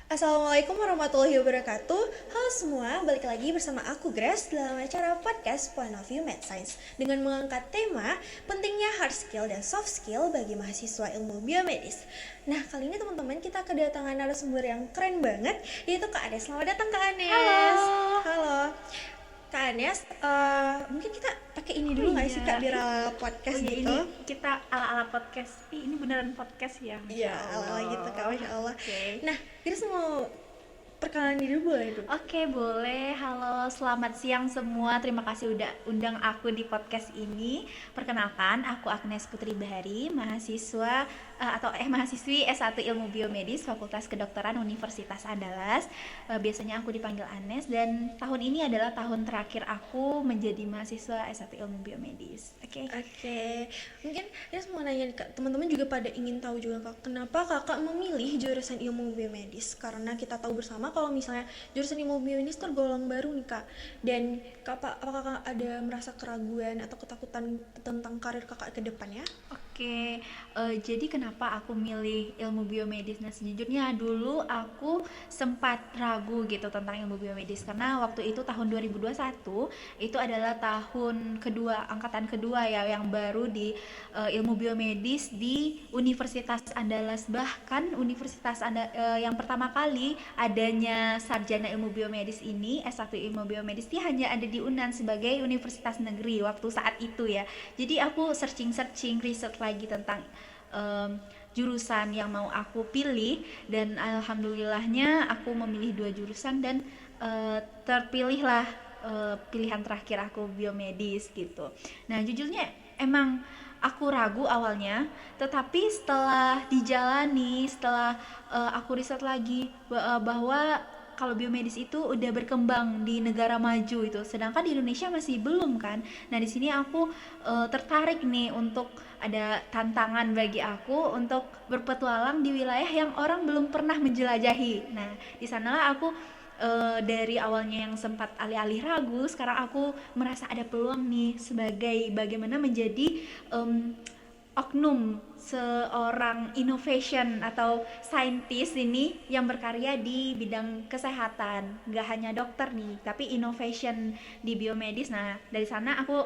Assalamualaikum warahmatullahi wabarakatuh. Halo semua, balik lagi bersama aku Grace dalam acara podcast Point of View Med Science dengan mengangkat tema pentingnya hard skill dan soft skill bagi mahasiswa ilmu biomedis. Nah, kali ini teman-teman kita kedatangan narasumber yang keren banget, yaitu Kak Anes. Selamat datang Kak Anes. Halo. Halo. Kak Anes, mungkin kita pakai ini Oh dulu nggak sih iya. Kak biar ala podcast Ini gitu? kita ala-ala podcast. Ini beneran podcast ya, Masya Iya, ala-ala Allah. gitu Kak, Masya Allah. Oke. Nah, kita mau perkenalan diri dulu boleh dulu? Oke, boleh. Halo, selamat siang semua. Terima kasih udah undang aku di podcast ini. Perkenalkan, aku Agnes Putri Bahari, mahasiswi S1 Ilmu Biomedis Fakultas Kedokteran Universitas Andalas. Biasanya aku dipanggil Anes dan tahun ini adalah tahun terakhir aku menjadi mahasiswa S1 Ilmu Biomedis. Oke. Oke, mungkin ya mau nanya nih, Kak, teman-teman juga pada ingin tahu juga Kak, kenapa Kakak memilih jurusan ilmu biomedis? Karena kita tahu bersama kalau misalnya jurusan ilmu biomedis tergolong baru nih Kak. Dan apakah Kakak ada merasa keraguan atau ketakutan tentang karir Kakak ke depannya? Oke, jadi kenapa aku milih ilmu biomedis? Nah, sejujurnya dulu aku sempat ragu gitu tentang ilmu biomedis karena waktu itu tahun 2021 itu adalah tahun kedua, angkatan kedua ya yang baru di ilmu biomedis di Universitas Andalas. Bahkan yang pertama kali adanya sarjana ilmu biomedis ini, S1 ilmu biomedis ini hanya ada di UNAN sebagai universitas negeri waktu saat itu ya. Jadi aku searching riset lagi tentang jurusan yang mau aku pilih dan alhamdulillahnya aku memilih dua jurusan dan terpilihlah pilihan terakhir aku biomedis gitu. Nah, jujurnya emang aku ragu awalnya, tetapi setelah aku riset lagi bahwa kalau biomedis itu udah berkembang di negara maju itu, sedangkan di Indonesia masih belum kan. Nah, di sini aku tertarik nih untuk ada tantangan bagi aku untuk berpetualang di wilayah yang orang belum pernah menjelajahi. Nah, di sanalah aku dari awalnya yang sempat alih-alih ragu, sekarang aku merasa ada peluang nih sebagai bagaimana menjadi oknum seorang innovation atau saintis ini yang berkarya di bidang kesehatan. Nggak hanya dokter nih, tapi innovation di biomedis. Nah, dari sana aku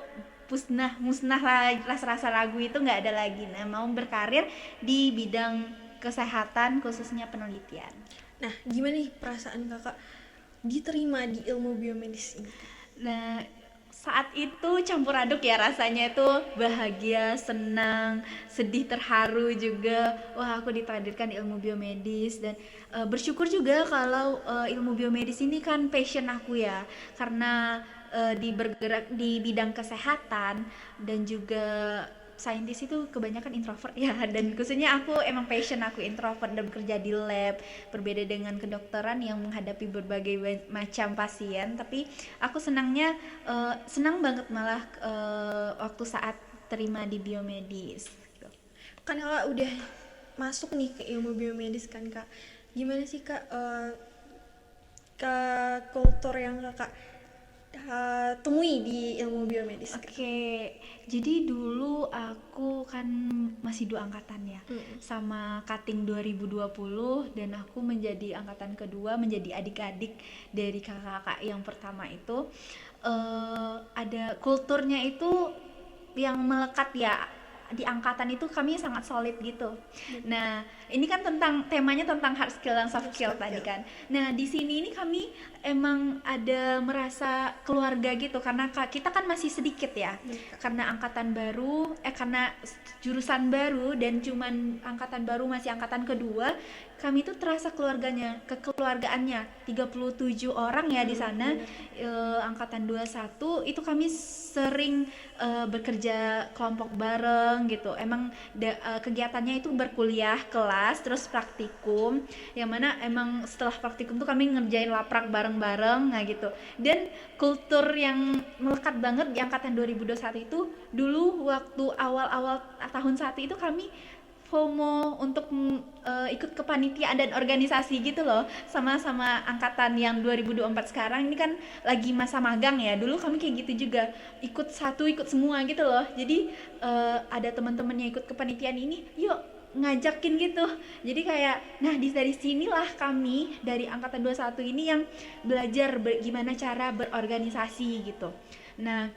musnah lah rasa ragu itu nggak ada lagi. Nah, mau berkarir di bidang kesehatan khususnya penelitian. Nah, gimana nih perasaan Kakak diterima di ilmu biomedis ini? Nah, saat itu campur aduk ya rasanya itu bahagia, senang, sedih, terharu juga. Wah, aku ditakdirkan di ilmu biomedis dan bersyukur juga kalau ilmu biomedis ini kan passion aku ya. Karena bergerak di bidang kesehatan dan juga saintis itu kebanyakan introvert ya, dan khususnya aku emang passion aku introvert dan bekerja di lab, berbeda dengan kedokteran yang menghadapi berbagai macam pasien. Tapi aku senang banget malah waktu saat terima di biomedis gitu. Kan Kakak udah masuk nih ke ilmu biomedis kan Kak. Gimana sih Kak ke kultur yang Kakak temui di ilmu biomedis Kak? Oke, jadi dulu aku kan masih dua angkatan ya, sama Kating 2020 dan aku menjadi angkatan kedua, menjadi adik-adik dari kakak-kakak yang pertama itu. Ada kulturnya itu yang melekat ya, di angkatan itu kami sangat solid gitu. Nah, ini kan temanya tentang hard skill dan soft skill tadi kan. Nah, di sini ini kami emang ada merasa keluarga gitu karena kita kan masih sedikit ya. Karena angkatan baru, karena jurusan baru dan cuman angkatan baru masih angkatan kedua, kami tuh terasa kekeluargaannya 37 orang ya di sana. Angkatan 21 itu kami sering bekerja kelompok bareng gitu. Emang kegiatannya itu berkuliah, kelas, terus praktikum. Yang mana emang setelah praktikum tuh kami ngerjain laprak bareng-bareng nah gitu. Dan kultur yang melekat banget di angkatan 2021 itu dulu waktu awal-awal tahun 1 itu kami FOMO untuk ikut kepanitiaan dan organisasi gitu loh, sama-sama angkatan yang 2024 sekarang ini kan lagi masa magang ya. Dulu kami kayak gitu juga, ikut semua gitu loh. Jadi ada teman-teman yang ikut kepanitiaan ini, yuk ngajakin gitu. Jadi kayak nah dari sinilah kami dari angkatan 21 ini yang belajar gimana cara berorganisasi gitu. Nah,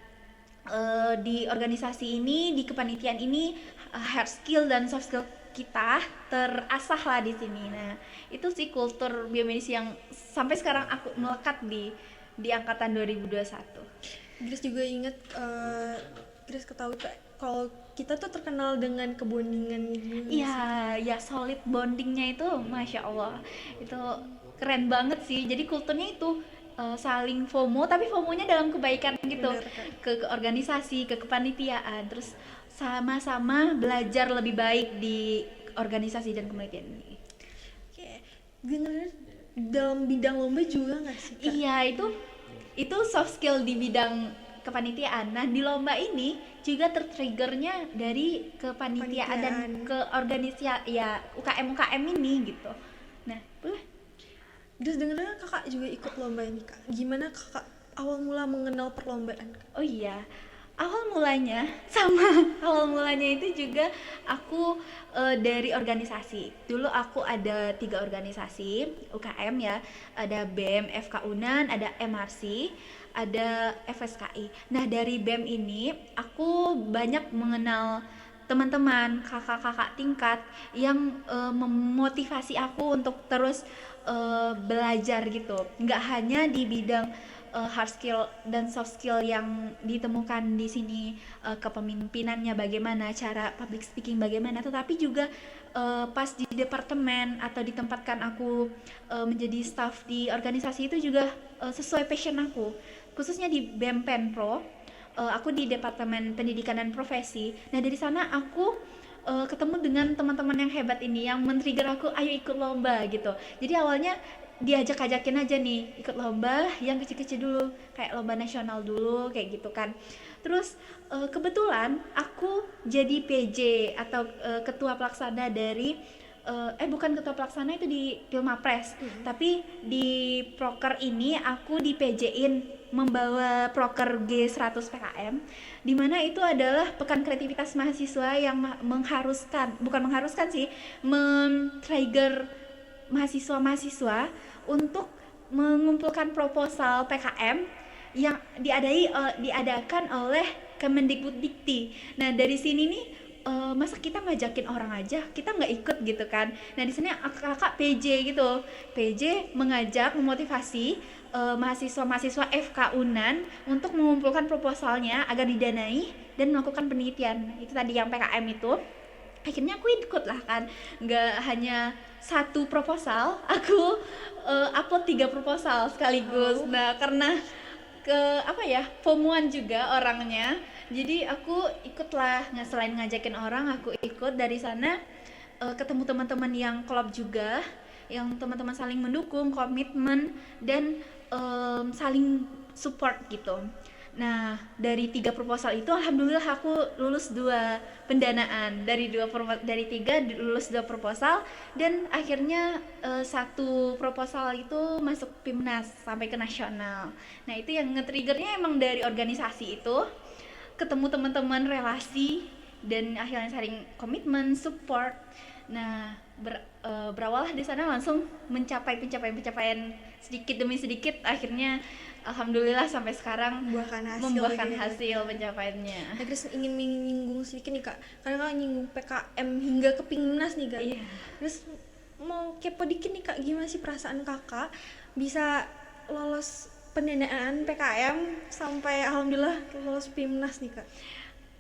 di organisasi ini, di kepanitiaan ini, hard skill dan soft skill kita terasah lah di sini. Nah, itu sih kultur biomedis yang sampai sekarang aku melekat di angkatan 2021. Grace juga inget, Grace ketahui kalau kita tuh terkenal dengan kebondingan gitu. Iya, ya solid bondingnya itu, masya Allah, itu keren banget sih. Jadi kulturnya itu saling FOMO, tapi FOMO-nya dalam kebaikan gitu, Bener, kan? ke organisasi, ke kepanitiaan, terus sama-sama belajar lebih baik di organisasi dan kepanitiaan ini. Kayak bener dalam bidang lomba juga nggak sih, Kak? Iya, itu soft skill di bidang kepanitiaan. Nah, di lomba ini juga tertriggernya dari kepanitiaan dan Kepanitiaan. ke organisasi ya UKM UKM ini gitu. Nah, boleh. Terus dengar kakak juga ikut lomba ini, Kak. Gimana kakak awal mula mengenal perlombaan, Kak? Oh iya, awal mulanya sama awal mulanya itu juga aku dari organisasi. Dulu aku ada 3 organisasi UKM ya, ada BEM FK Unan, ada MRC, ada FSKI. Nah, dari BEM ini aku banyak mengenal teman-teman, kakak-kakak tingkat yang memotivasi aku untuk terus belajar gitu. Nggak hanya di bidang hard skill dan soft skill yang ditemukan di sini, kepemimpinannya bagaimana, cara public speaking bagaimana, tetapi juga pas di departemen atau ditempatkan aku menjadi staff di organisasi itu juga sesuai passion aku, khususnya di BEM Penpro. Aku di Departemen Pendidikan dan Profesi. Nah, dari sana aku ketemu dengan teman-teman yang hebat ini yang men-trigger aku, ayo ikut lomba gitu. Jadi awalnya diajak-ajakin aja nih ikut lomba yang kecil-kecil dulu, kayak lomba nasional dulu kayak gitu kan. Terus kebetulan aku jadi PJ atau ketua pelaksana dari bukan ketua pelaksana, itu di Pilmapres. Tapi di proker ini aku di PJ-in membawa proker G100 PKM, di mana itu adalah pekan kreativitas mahasiswa yang mengharuskan, bukan mengharuskan sih, men-trigger mahasiswa-mahasiswa untuk mengumpulkan proposal PKM yang diadakan oleh Kemendikbuddikti. Nah, dari sini nih masa kita ngajakin orang aja kita nggak ikut gitu kan. Nah, di sini kakak PJ gitu, PJ mengajak, memotivasi mahasiswa-mahasiswa FK Unan untuk mengumpulkan proposalnya agar didanai dan melakukan penelitian. Itu tadi yang PKM itu. Akhirnya aku ikut lah kan, nggak hanya satu proposal, aku upload 3 proposal sekaligus. Nah, karena apa ya, FOMO-an juga orangnya, jadi aku ikutlah. Nggak, selain ngajakin orang, aku ikut. Dari sana ketemu teman-teman yang klop juga, yang teman-teman saling mendukung, komitmen, dan saling support gitu. Nah, dari 3 proposal itu alhamdulillah aku lulus 2 pendanaan. Dari 3 lulus 2 proposal, dan akhirnya 1 proposal itu masuk PIMNAS sampai ke nasional. Nah, itu yang nge-triggernya emang dari organisasi itu, ketemu teman-teman, relasi, dan akhirnya saling komitmen, support. Nah, berawal di sana langsung mencapai pencapaian sedikit demi sedikit, akhirnya alhamdulillah sampai sekarang membuahkan hasil pencapaiannya. Nah, terus ingin menyinggung sedikit nih, Kak, karena Kak nyinggung PKM hingga ke PIMNAS nih, Kak. Iya. Terus mau kepo dikit nih, Kak, gimana sih perasaan Kakak bisa lolos pendanaan PKM sampai alhamdulillah lolos PIMNAS nih, Kak?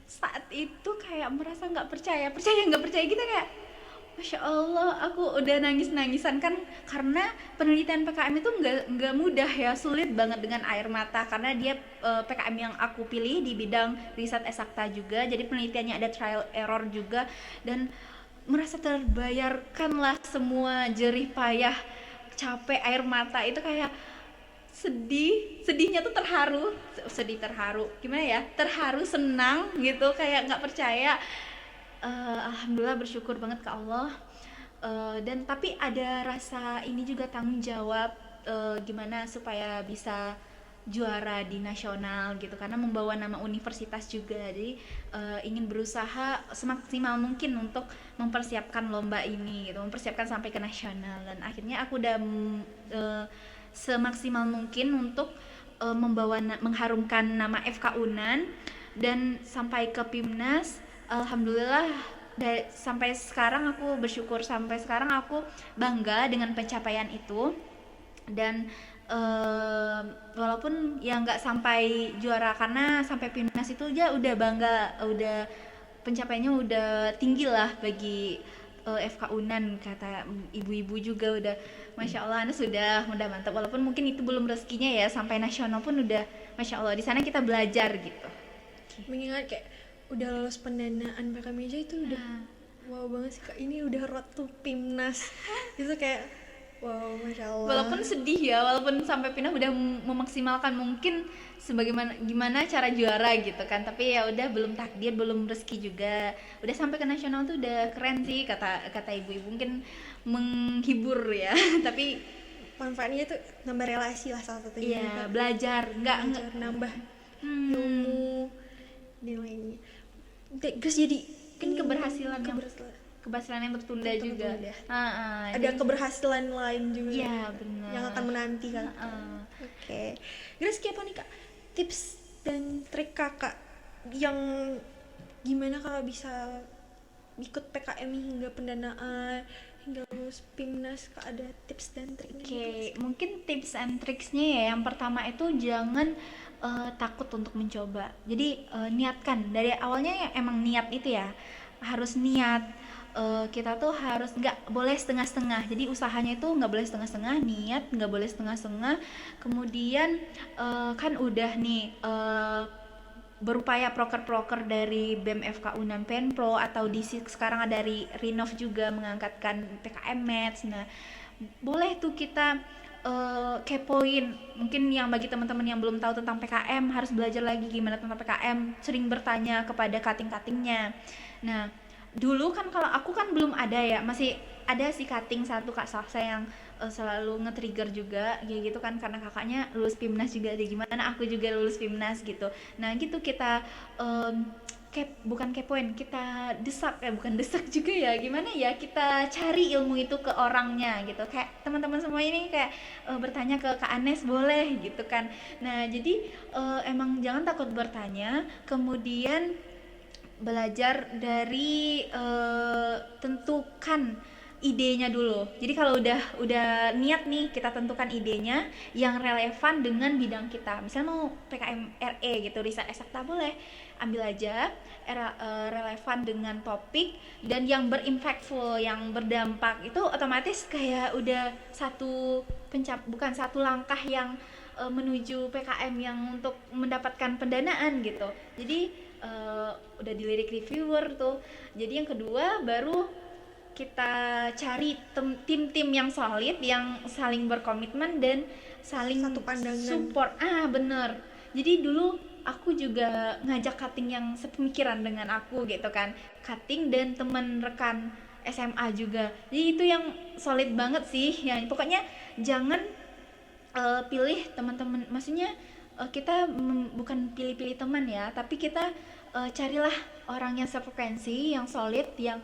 Saat itu kayak merasa nggak percaya nggak percaya gitu, kayak Masya Allah, aku udah nangis-nangisan kan, karena penelitian PKM itu nggak mudah ya, sulit banget dengan air mata, karena dia PKM yang aku pilih di bidang riset eksakta juga, jadi penelitiannya ada trial error juga, dan merasa terbayarkan lah semua jerih payah, capek, air mata itu kayak sedihnya tuh terharu, gimana ya, terharu, senang gitu, kayak nggak percaya. Alhamdulillah bersyukur banget ke Allah. Dan tapi ada rasa ini juga, tanggung jawab, gimana supaya bisa juara di nasional gitu, karena membawa nama universitas juga. Jadi ingin berusaha semaksimal mungkin untuk mempersiapkan lomba ini gitu, mempersiapkan sampai ke nasional. Dan akhirnya aku udah semaksimal mungkin untuk mengharumkan nama FK Unan dan sampai ke PIMNAS. Alhamdulillah sampai sekarang aku bersyukur, sampai sekarang aku bangga dengan pencapaian itu. Dan walaupun ya nggak sampai juara, karena sampai PIMNAS itu aja udah bangga, udah pencapaiannya udah tinggi lah bagi FK Unan. Kata ibu-ibu juga udah Masya Allah, Anda sudah mantap, walaupun mungkin itu belum rezekinya ya, sampai nasional pun udah Masya Allah, di sana kita belajar gitu. Mengingat kayak udah lolos pendanaan PKM aja itu udah wow banget sih Kak. Ini udah road to PIMNAS itu kayak wow, Masya Allah. Walaupun sedih ya, walaupun sampai pindah udah memaksimalkan mungkin sebagaimana gimana cara juara gitu kan, tapi ya udah belum takdir, belum rezeki juga. Udah sampai ke nasional tuh udah keren sih, kata ibu-ibu, mungkin menghibur ya. Tapi manfaatnya tuh nambah relasi lah salah satunya. iya, belajar nambah ilmu dan lainnya. Terus jadi kan keberhasilan yang tertunda juga. Ada keberhasilan lain juga. Iya, benar. Yang akan menanti kan. Oke. Terus kayak apa nih Kak? Tips dan trik Kakak yang gimana Kakak bisa ikut PKM hingga pendanaan, hingga lulus PIMNAS, Kak, ada tips dan triknya? Oke, mungkin tips and tricksnya ya, yang pertama itu jangan takut untuk mencoba. Jadi niatkan dari awalnya, ya emang niat itu ya harus niat. Kita tuh harus nggak boleh setengah-setengah, jadi usahanya itu nggak boleh setengah-setengah, niat nggak boleh setengah-setengah. Kemudian kan udah nih berupaya proker-proker dari BEM FK Unan Penpro, atau di sekarang ada dari Rinov juga mengangkatkan PKM Maths. Nah, boleh tuh kita kepoin. Mungkin yang bagi teman-teman yang belum tahu tentang PKM, harus belajar lagi gimana tentang PKM, sering bertanya kepada kating-katingnya. Nah, dulu kan kalau aku kan belum ada ya, masih ada si kating satu Kak Salsa yang selalu nge-trigger juga kayak gitu kan, karena kakaknya lulus PIMNAS juga, ada gimana aku juga lulus PIMNAS gitu. Nah gitu kita bukan kepoin, kita bukan desak juga ya, gimana ya, kita cari ilmu itu ke orangnya gitu. Kayak teman-teman semua ini kayak bertanya ke Kak Anes boleh gitu kan. Nah jadi emang jangan takut bertanya, kemudian belajar dari tentukan idenya dulu. Jadi kalau udah niat nih, kita tentukan idenya yang relevan dengan bidang kita. Misalnya mau PKM RE gitu, riset eksakta, boleh ambil aja relevan dengan topik dan yang berimpactful, yang berdampak. Itu otomatis kayak udah bukan satu langkah yang menuju PKM yang untuk mendapatkan pendanaan gitu. Jadi udah dilirik reviewer tuh. Jadi yang kedua baru kita cari tim-tim yang solid, yang saling berkomitmen dan saling satu pandangan, support. Bener. Jadi dulu aku juga ngajak cutting yang sepemikiran dengan aku gitu kan, cutting dan teman rekan SMA juga. Jadi itu yang solid banget sih. Yang pokoknya jangan pilih teman-teman, maksudnya kita bukan pilih-pilih teman ya, tapi kita carilah orang yang sefrekuensi, yang solid, yang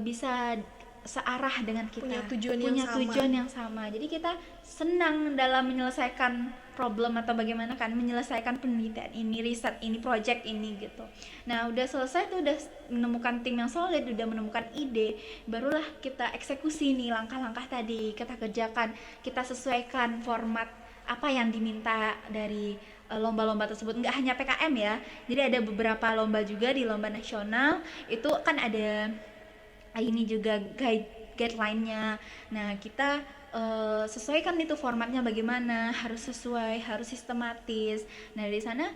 bisa searah dengan kita, punya tujuan yang sama. Jadi kita senang dalam menyelesaikan problem atau bagaimana kan menyelesaikan penelitian ini, riset ini, project ini gitu. Nah udah selesai tuh, udah menemukan tim yang solid, udah menemukan ide, barulah kita eksekusi nih langkah-langkah tadi, kita kerjakan, kita sesuaikan format apa yang diminta dari lomba-lomba tersebut. Nggak hanya PKM ya, jadi ada beberapa lomba juga di lomba nasional, itu kan ada ini juga guideline-nya. Nah kita sesuaikan itu formatnya bagaimana, harus sesuai, harus sistematis. Nah dari sana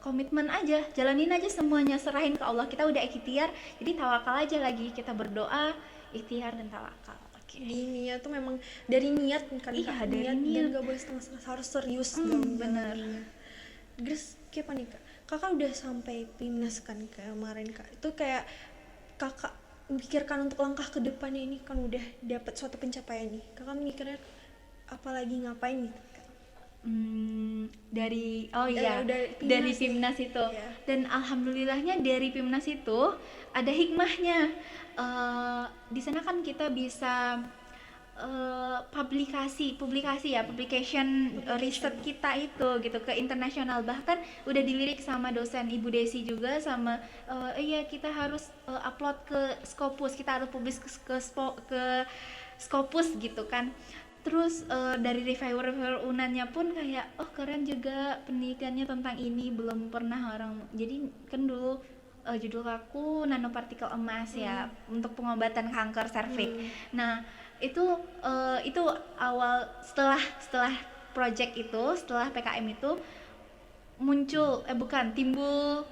komitmen aja, jalanin aja semuanya, serahin ke Allah. Kita udah ikhtiar, jadi tawakal aja lagi, kita berdoa, ikhtiar dan tawakal. Di niat tuh memang dari niat kan, iya, dari niat dan gak boleh setengah-setengah, harus serius bener. Terus kayak apa nih Kak, kakak udah sampai PIMNAS kan kemarin Kak, itu kayak kakak memikirkan untuk langkah ke depannya ini, kan udah dapat suatu pencapaian nih, kakak mikirnya apalagi ngapain gitu Kak? dari dari PIMNAS itu. Iya. Dan alhamdulillahnya dari PIMNAS itu ada hikmahnya. Di sana kan kita bisa publication riset kita itu gitu ke internasional, bahkan udah dilirik sama dosen Ibu Desi juga sama iya kita harus upload ke Scopus, kita harus publish ke Scopus gitu kan. Terus dari reviewer Unannya pun kayak keren juga penelitiannya tentang ini, belum pernah orang. Jadi kan dulu judul aku nanopartikel emas ya untuk pengobatan kanker serviks. Nah itu awal setelah project itu, setelah PKM itu timbul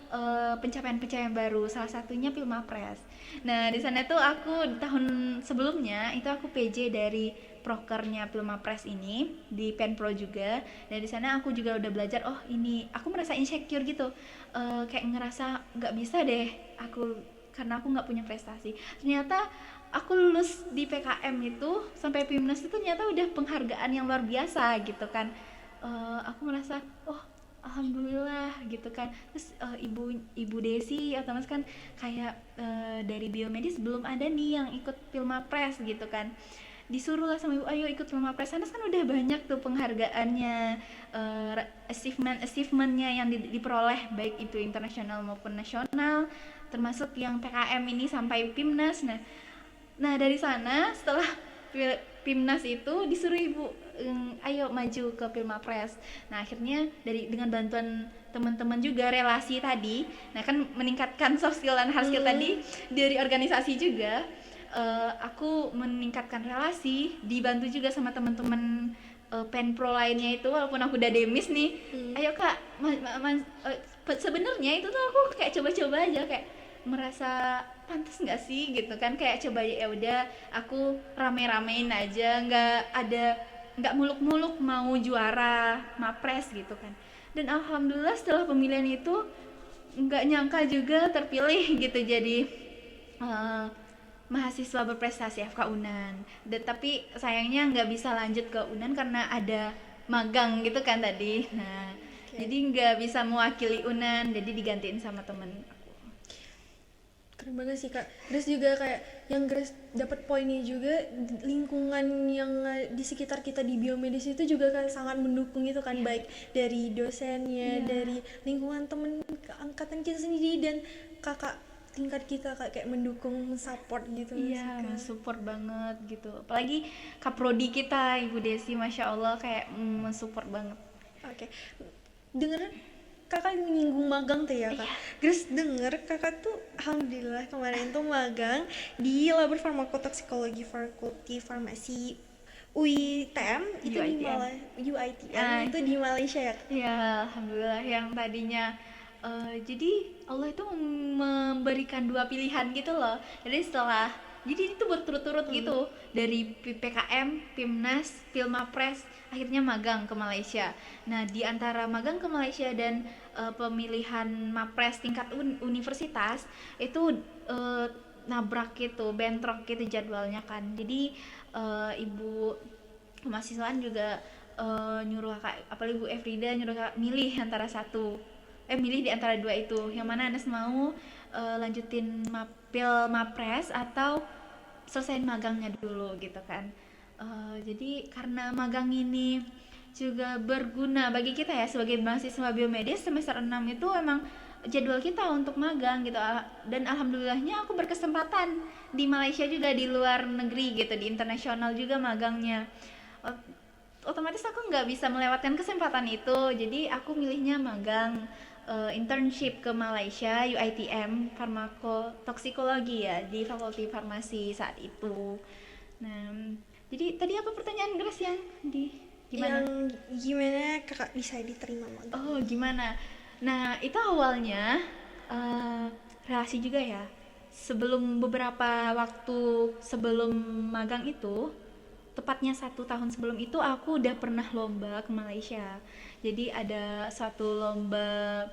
pencapaian-pencapaian baru, salah satunya Pilmapres. Nah di sana tuh aku tahun sebelumnya itu aku PJ dari prokernya Pilmapres ini di Penpro juga, dan di sana aku juga udah belajar. Ini aku merasa insecure gitu, kayak ngerasa nggak bisa deh aku karena aku nggak punya prestasi. Ternyata aku lulus di PKM itu sampai PIMNAS itu ternyata udah penghargaan yang luar biasa gitu kan. Aku merasa alhamdulillah gitu kan. Terus ibu Desi atau Mas kan kayak dari biomedis belum ada nih yang ikut Pilmapres gitu kan, disuruh lah sama ibu, ayo ikut Pilmapres. Sana kan udah banyak tuh penghargaannya, achievementnya yang diperoleh baik itu internasional maupun nasional, termasuk yang PKM ini sampai PIMNAS. Nah dari sana setelah PIMNAS itu disuruh ibu ayo maju ke Pilmapres. Nah akhirnya dengan bantuan teman-teman juga relasi tadi, nah kan meningkatkan soft skill dan hard skill tadi dari organisasi juga, aku meningkatkan relasi, dibantu juga sama teman-teman Penpro lainnya itu, walaupun aku udah demis nih. Ayo kak, sebenarnya itu tuh aku kayak coba-coba aja, kayak merasa pantas nggak sih gitu kan, kayak coba ya udah aku rame-ramein aja, nggak muluk-muluk mau juara Mapres gitu kan. Dan alhamdulillah setelah pemilihan itu nggak nyangka juga terpilih gitu jadi mahasiswa berprestasi FK Unan. Tapi sayangnya nggak bisa lanjut ke Unan karena ada magang gitu kan tadi. Nah jadi nggak bisa mewakili Unan, jadi digantiin sama temen. Keren banget sih kak. Grace juga kayak yang Grace dapat poinnya juga, lingkungan yang di sekitar kita di biomedis itu juga kan sangat mendukung itu kan, baik dari dosennya, dari lingkungan temen angkatan kita sendiri dan kakak tingkat kita kayak mendukung, support gitu. Iya, mensupport banget gitu. Apalagi kaprodi kita Ibu Desi, masya Allah kayak mensupport banget. Oke. Dengar kakak menyinggung magang tuh ya kak. Grace denger kakak tuh alhamdulillah kemarin tuh magang di Labor Farmakotoksikologi Fakulti Farmasi UITM itu di UITM itu di Malaysia ya. Iya, alhamdulillah. Yang tadinya jadi Allah itu memberikan dua pilihan gitu loh. Jadi itu berturut-turut gitu, dari PKM, PIMNAS, Pilmapres, akhirnya magang ke Malaysia. Nah di antara magang ke Malaysia dan pemilihan Mapres tingkat universitas itu nabrak gitu, bentrok gitu jadwalnya kan. Jadi ibu kemahasiswaan juga nyuruh kakak, apalagi Bu Efrida nyuruh kakak milih di antara dua itu, yang mana Anas mau lanjutin Mapres atau selesain magangnya dulu gitu kan. Jadi karena magang ini juga berguna bagi kita ya sebagai mahasiswa biomedis, semester 6 itu emang jadwal kita untuk magang gitu. Dan alhamdulillahnya aku berkesempatan di Malaysia juga, di luar negeri gitu, di internasional juga magangnya. Otomatis aku nggak bisa melewatkan kesempatan itu, jadi aku milihnya magang internship ke Malaysia, UITM farmakotoksikologi ya, di Fakulti Farmasi saat itu. Nah jadi tadi apa pertanyaan Grace yang gimana kakak bisa diterima magang? Gimana? Nah itu awalnya relasi juga ya. Beberapa waktu sebelum magang itu, tepatnya 1 tahun sebelum itu, aku udah pernah lomba ke Malaysia. Jadi ada satu lomba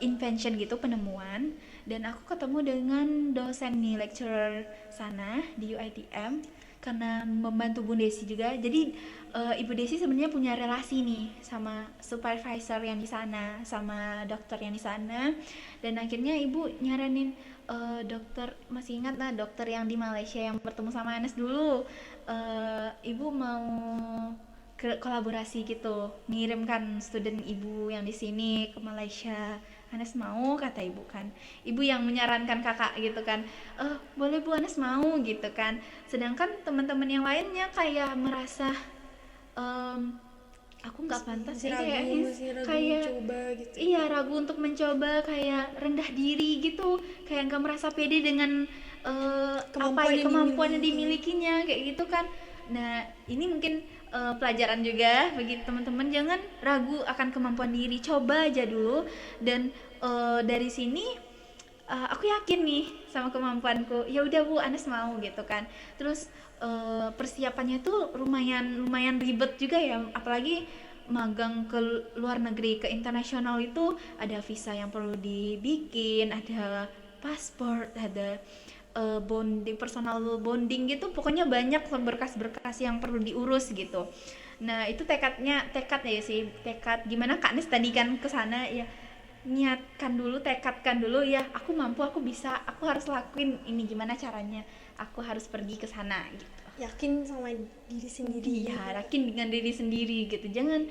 invention gitu, penemuan, dan aku ketemu dengan dosen nih, lecturer sana di UITM. karena membantu Bu Desi juga. Jadi Ibu Desi sebenarnya punya relasi nih sama supervisor yang di sana, sama dokter yang di sana, dan akhirnya Ibu nyaranin dokter, masih ingat lah dokter yang di Malaysia yang bertemu sama Anes dulu. Ibu mau kolaborasi gitu, ngirimkan student ibu yang di sini ke Malaysia. Anes mau, kata ibu kan. Ibu yang menyarankan kakak gitu kan. Boleh Bu, Anes mau gitu kan. Sedangkan teman-teman yang lainnya kayak merasa aku nggak pantas masih sih, ragu kayak mencoba gitu. iya, ragu untuk mencoba, kayak rendah diri gitu, kayak nggak merasa pede dengan kemampuan yang dimilikinya kayak gitu kan. Nah, ini mungkin pelajaran juga bagi teman-teman, jangan ragu akan kemampuan diri, coba aja dulu. Dan dari sini aku yakin nih sama kemampuanku, ya udah Bu, Anes mau gitu kan. Terus persiapannya tuh lumayan ribet juga ya, apalagi magang ke luar negeri, ke internasional itu ada visa yang perlu dibikin, ada paspor, ada bonding, personal bonding gitu, pokoknya banyak berkas-berkas yang perlu diurus gitu. Nah, itu tekad ya sih, tekad gimana Kak Nis tadi kan ke sana ya, tekadkan dulu ya, aku mampu, aku bisa, aku harus lakuin ini, gimana caranya, aku harus pergi ke sana gitu. Yakin sama diri sendiri. Iya, yakin dengan diri sendiri gitu. Jangan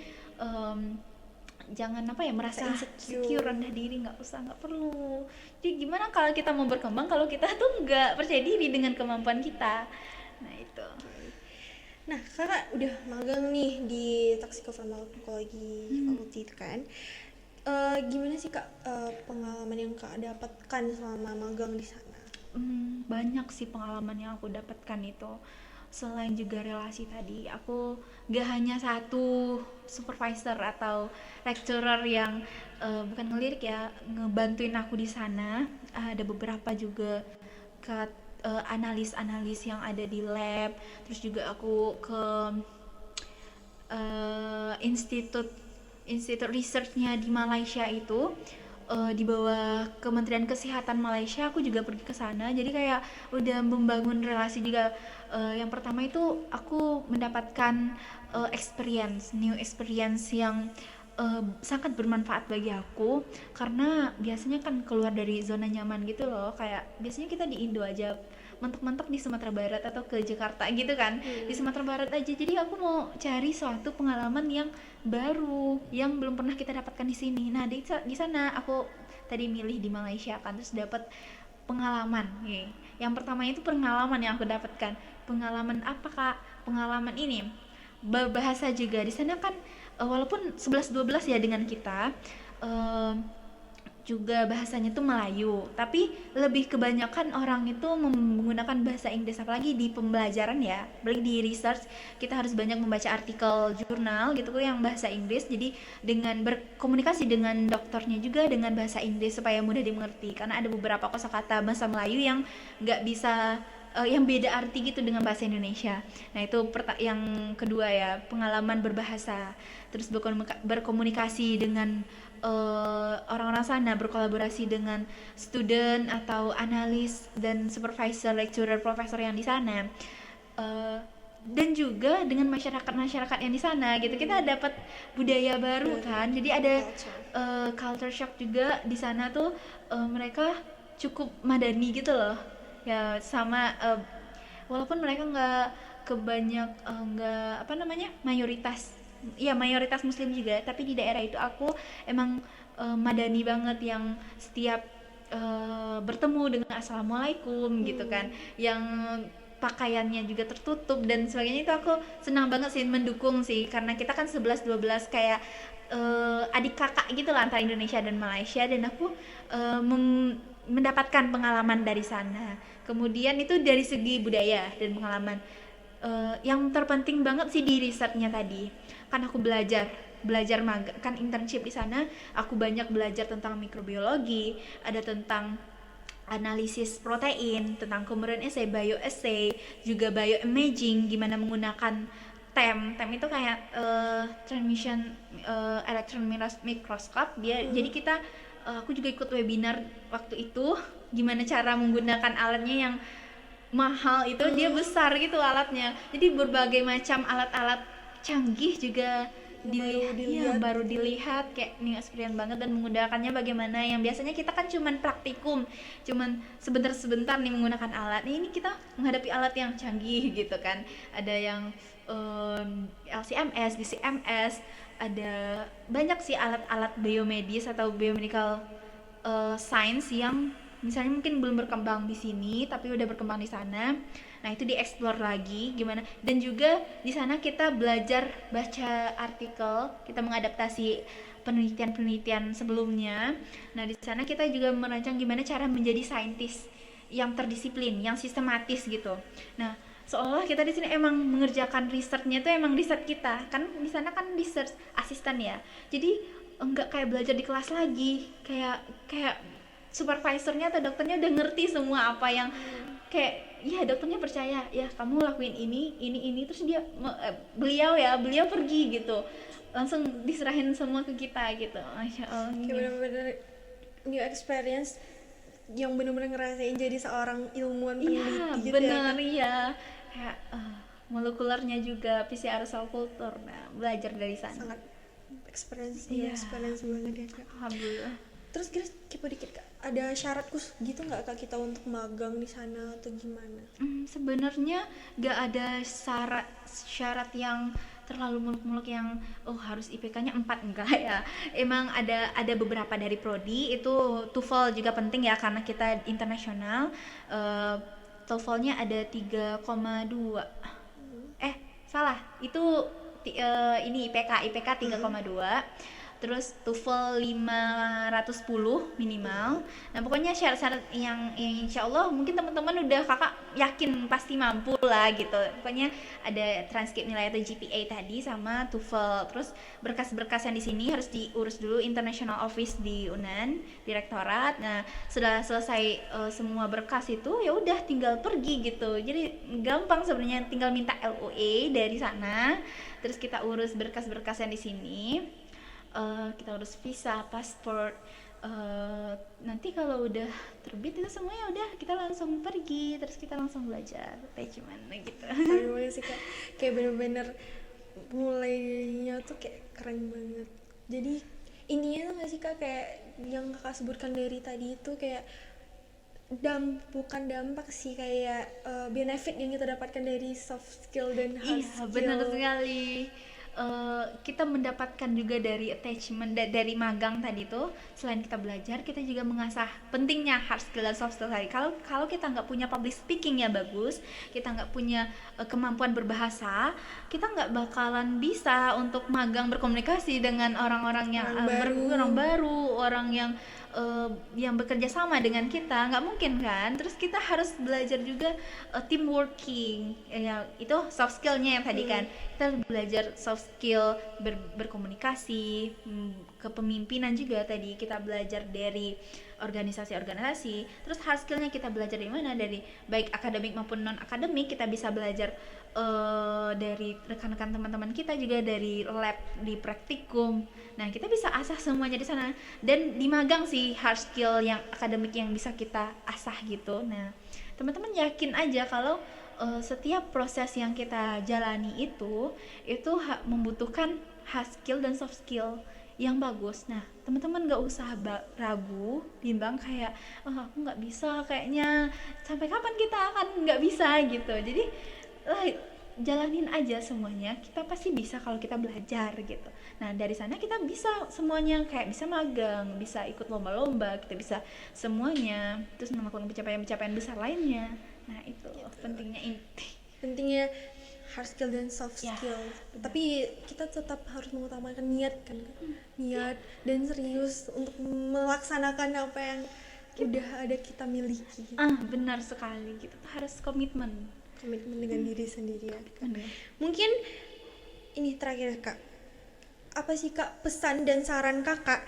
apa ya, merasa insecure, rendah diri, nggak perlu. Jadi gimana kalau kita mau berkembang kalau kita tuh nggak percaya diri dengan kemampuan kita. Nah itu. Nah, kakak udah magang nih di Toxicopharmacology Faculty itu kan. Gimana sih kak pengalaman yang kak dapatkan selama magang di sana? Banyak sih pengalaman yang aku dapatkan itu. Selain juga relasi tadi, aku gak hanya satu supervisor atau lecturer yang bukan ngelirik ya, ngebantuin aku di sana. Ada beberapa juga ke analis yang ada di lab. Terus juga aku ke institut researchnya di Malaysia itu, di bawah Kementerian Kesehatan Malaysia. Aku juga pergi ke sana, jadi kayak udah membangun relasi juga. Yang pertama itu aku mendapatkan new experience yang sangat bermanfaat bagi aku, karena biasanya kan keluar dari zona nyaman gitu loh, kayak biasanya kita di Indo aja, mentok-mentok di Sumatera Barat atau ke Jakarta gitu kan. Di Sumatera Barat aja. Jadi aku mau cari suatu pengalaman yang baru yang belum pernah kita dapatkan di sini. Nah, di sana aku tadi milih di Malaysia kan, terus dapat pengalaman. Yang pertama itu pengalaman yang aku dapatkan. Pengalaman apa Kak? Pengalaman ini berbahasa juga. Di sana kan walaupun 11-12 ya dengan kita, juga bahasanya tuh Melayu, tapi lebih kebanyakan orang itu menggunakan bahasa Inggris, apalagi di pembelajaran ya, apalagi di research kita harus banyak membaca artikel jurnal gitu yang bahasa Inggris. Jadi dengan berkomunikasi dengan dokternya juga dengan bahasa Inggris supaya mudah dimengerti, karena ada beberapa kosakata bahasa Melayu yang nggak bisa, yang beda arti gitu dengan bahasa Indonesia. Nah itu yang kedua ya, pengalaman berbahasa. Terus berkomunikasi dengan orang-orang sana, berkolaborasi dengan student atau analis dan supervisor, lecturer, profesor yang di sana, dan juga dengan masyarakat yang di sana gitu. Kita dapat budaya baru kan, jadi ada culture shock juga di sana tuh. Mereka cukup madani gitu loh ya, sama walaupun mereka nggak mayoritas muslim juga, tapi di daerah itu aku emang madani banget, yang setiap bertemu dengan assalamualaikum gitu kan, yang pakaiannya juga tertutup dan sebagainya. Itu aku senang banget sih, mendukung sih, karena kita kan 11-12 kayak adik kakak gitu lah antara Indonesia dan Malaysia, dan aku mendapatkan pengalaman dari sana. Kemudian itu dari segi budaya dan pengalaman. Yang terpenting banget sih di risetnya tadi, kan aku belajar kan internship di sana, aku banyak belajar tentang mikrobiologi, ada tentang analisis protein, tentang kemudian bioassay, juga bioimaging, gimana menggunakan TEM itu kayak transmission electron microscope dia. Jadi kita aku juga ikut webinar waktu itu, gimana cara menggunakan alatnya yang mahal itu dia besar gitu alatnya. Jadi berbagai macam alat-alat canggih juga baru dilihat kayak nih experience banget, dan menggunakannya bagaimana. Yang biasanya kita kan cuman praktikum, cuman sebentar-sebentar nih menggunakan alat. Ini kita menghadapi alat yang canggih gitu kan. Ada yang LCMS, DCMS, ada banyak sih alat-alat biomedis atau biomedical science yang misalnya mungkin belum berkembang di sini tapi udah berkembang di sana. Nah, itu dieksplor lagi gimana, dan juga di sana kita belajar baca artikel, kita mengadaptasi penelitian-penelitian sebelumnya. Nah, di sana kita juga merancang gimana cara menjadi saintis yang terdisiplin, yang sistematis gitu. Nah, seolah kita di sini emang mengerjakan risetnya tuh emang riset kita. Kan di sana kan research assistant ya. Jadi enggak kayak belajar di kelas lagi, kayak supervisornya atau dokternya udah ngerti semua apa yang kayak ya dokternya percaya ya kamu lakuin ini terus beliau pergi gitu, langsung diserahin semua ke kita gitu. Masya Allah, kayak bener-bener new experience yang bener-bener ngerasain jadi seorang ilmuwan peneliti gitu bener, ya kayak molekulernya juga PCR cell culture. Nah, belajar dari sana sangat experience banget ya Kak. Alhamdulillah. Terus kepo dikit Kak, ada syarat khusus gitu nggak Kak kita untuk magang di sana atau gimana? Sebenarnya nggak ada syarat yang terlalu muluk-muluk yang harus IPK-nya 4, enggak ya. Emang ada beberapa dari prodi itu TOEFL juga penting ya karena kita internasional. TOEFL-nya ada 3,2. Salah. Itu ini IPK 3,2. Terus TOEFL 510 minimal. Nah, pokoknya syarat-syarat yang insya Allah mungkin teman-teman udah kakak yakin pasti mampu lah gitu. Pokoknya ada transkrip nilai atau GPA tadi sama TOEFL. Terus berkas-berkas yang di sini harus diurus dulu International Office di UNAN, direktorat. Nah, setelah selesai semua berkas itu ya udah tinggal pergi gitu. Jadi gampang sebenarnya, tinggal minta LOA dari sana. Terus kita urus berkas-berkas yang di sini. Kita urus visa, paspor, nanti kalau udah terbit itu semuanya udah kita langsung pergi, terus kita langsung belajar gimana gitu. Bener sih Kak, kayak bener-bener mulainya tuh kayak keren banget. Jadi ininya tuh gak sih Kak, kayak yang Kakak sebutkan dari tadi itu kayak bukan dampak sih, kayak benefit yang kita dapatkan dari soft skill dan hard skill. Benar sekali. Kita mendapatkan juga dari attachment dari magang tadi tuh, selain kita belajar kita juga mengasah pentingnya hard skill dan soft skill tadi. Kalau kita nggak punya public speaking ya bagus, kita nggak punya kemampuan berbahasa, kita nggak bakalan bisa untuk magang berkomunikasi dengan orang-orang yang orang baru, orang yang bekerja sama dengan kita, nggak mungkin kan. Terus kita harus belajar juga team working, ya itu soft skillnya yang tadi kan. Kita belajar soft skill berkomunikasi, kepemimpinan juga tadi kita belajar dari organisasi-organisasi. Terus hard skillnya kita belajar dari mana, dari baik akademik maupun non akademik. Kita bisa belajar dari rekan-rekan teman-teman kita, juga dari lab di praktikum. Nah, kita bisa asah semuanya di sana. Dan di magang sih hard skill yang akademik yang bisa kita asah gitu. Nah, teman-teman yakin aja kalau setiap proses yang kita jalani itu membutuhkan hard skill dan soft skill yang bagus. Nah, teman-teman nggak usah ragu, bimbang kayak aku nggak bisa, kayaknya sampai kapan kita akan nggak bisa gitu. Jadi jalanin aja semuanya, kita pasti bisa kalau kita belajar gitu. Nah, dari sana kita bisa semuanya, kayak bisa magang, bisa ikut lomba-lomba, kita bisa semuanya, terus melakukan pencapaian-pencapaian besar lainnya. Nah, itu pentingnya hard skill dan soft skill. Tapi kita tetap harus mengutamakan niat kan, niat dan serius untuk melaksanakan apa yang udah ada kita miliki. Benar sekali, kita harus komitmen dengan diri sendiri ya. Mungkin ini terakhir Kak, apa sih Kak pesan dan saran Kakak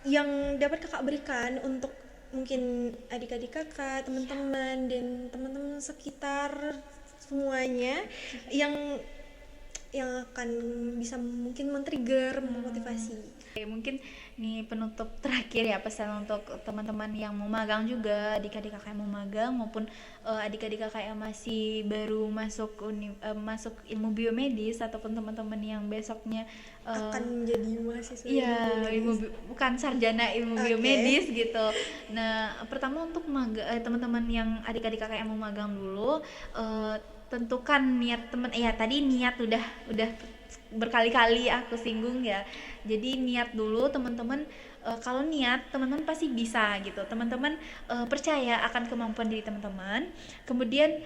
yang dapat Kakak berikan untuk mungkin adik-adik Kakak, teman-teman dan teman-teman sekitar semuanya yang yang akan bisa mungkin men-trigger, memotivasi. Oke, mungkin nih penutup terakhir ya, pesan untuk teman-teman yang mau magang juga, adik-adik kakak yang mau magang maupun adik-adik kakak yang masih baru masuk masuk ilmu biomedis, ataupun teman-teman yang besoknya Akan menjadi mahasiswa iya, bukan sarjana ilmu biomedis gitu. Nah, pertama untuk teman-teman yang adik-adik kakak yang mau magang dulu, tentukan niat teman. Ya tadi niat udah berkali-kali aku singgung ya. Jadi niat dulu teman-teman. Kalau niat teman-teman pasti bisa gitu. Teman-teman percaya akan kemampuan diri teman-teman. Kemudian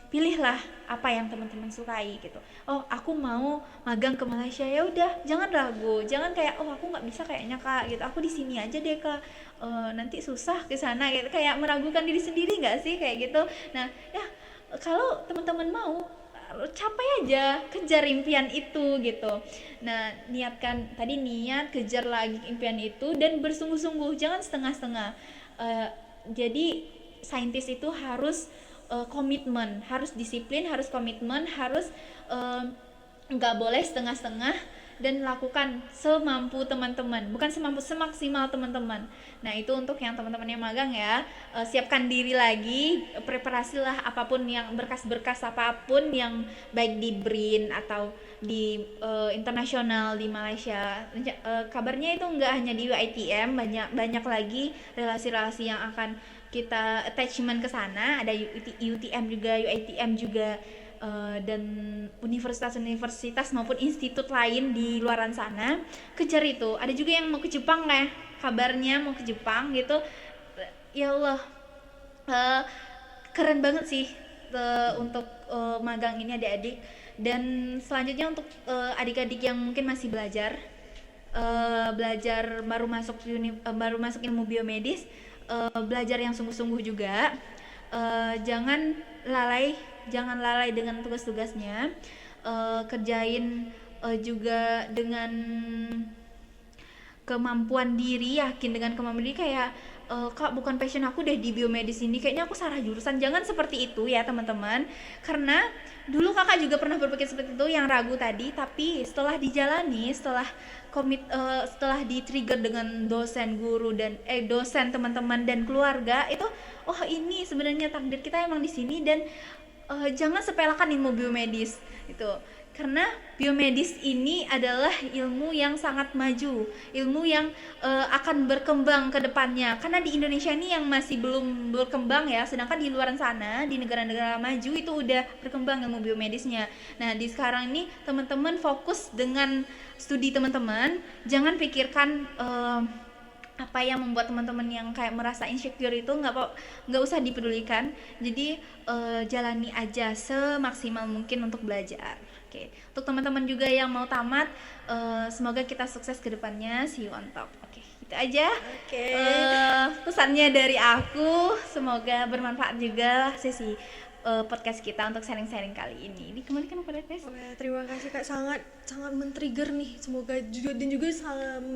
pilihlah apa yang teman-teman sukai gitu. Oh, aku mau magang ke Malaysia, ya udah, jangan ragu, jangan kayak oh aku nggak bisa kayaknya kak gitu, aku di sini aja deh kak, nanti susah ke sana gitu, kayak meragukan diri sendiri nggak sih kayak gitu. Nah ya, kalau teman-teman mau, capai aja, kejar impian itu gitu. Nah, niatkan tadi, niat, kejar lagi impian itu dan bersungguh-sungguh, jangan setengah-setengah. Jadi saintis itu harus komitmen, harus disiplin, harus komitmen, harus nggak boleh setengah-setengah, dan lakukan semampu teman-teman, bukan semaksimal teman-teman. Nah itu untuk yang teman-teman yang magang ya, siapkan diri lagi, preparasilah apapun yang berkas-berkas apapun yang baik di BRIN atau di internasional di Malaysia. Kabarnya itu nggak hanya di UiTM, banyak lagi relasi-relasi yang akan kita attachment ke sana, ada UTM juga, UiTM juga, dan universitas-universitas maupun institut lain di luaran sana. Kejar itu. Ada juga yang mau ke Jepang ya, kabarnya mau ke Jepang gitu. Ya Allah, keren banget sih untuk magang ini adik-adik. Dan selanjutnya untuk adik-adik yang mungkin masih belajar baru masuk ilmu biomedis, belajar yang sungguh-sungguh juga. Jangan lalai dengan tugas-tugasnya, kerjain juga dengan kemampuan diri, yakin dengan kemampuan diri, kayak kak bukan passion aku deh di biomedis ini, kayaknya aku salah jurusan. Jangan seperti itu ya teman-teman, karena dulu kakak juga pernah berpikir seperti itu, yang ragu tadi, tapi setelah dijalani, setelah di-trigger dengan dosen, guru, dan dosen, teman-teman, dan keluarga, itu oh ini sebenarnya takdir kita emang di sini. Dan jangan sepelekan ilmu biomedis itu, karena biomedis ini adalah ilmu yang sangat maju, ilmu yang akan berkembang ke depannya, karena di Indonesia ini yang masih belum berkembang ya, sedangkan di luar sana, di negara-negara maju itu udah berkembang ilmu biomedisnya. Nah di sekarang ini teman-teman fokus dengan studi teman-teman, jangan pikirkan apa yang membuat teman-teman yang kayak merasa insecure itu nggak usah dipedulikan. Jadi jalani aja semaksimal mungkin untuk belajar. Oke, untuk teman-teman juga yang mau tamat, semoga kita sukses ke depannya. See you on top. Oke, itu aja. Pesannya dari aku, semoga bermanfaat juga sesi podcast kita untuk sharing-sharing kali ini. Dikembalikan kepada Tes. Terima kasih kak, sangat men-trigger nih. Semoga juga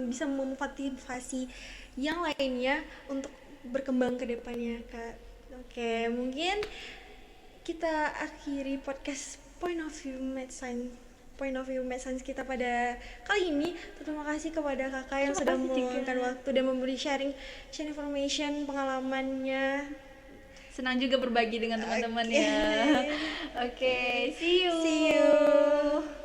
bisa memotivasi yang lainnya untuk berkembang ke depannya kak. Oke, mungkin kita akhiri podcast Point of View Med Science kita pada kali ini. Terima kasih kepada kakak yang sudah meluangkan waktu dan memberi sharing information, pengalamannya. Senang juga berbagi dengan teman-teman ya. Oke, see you.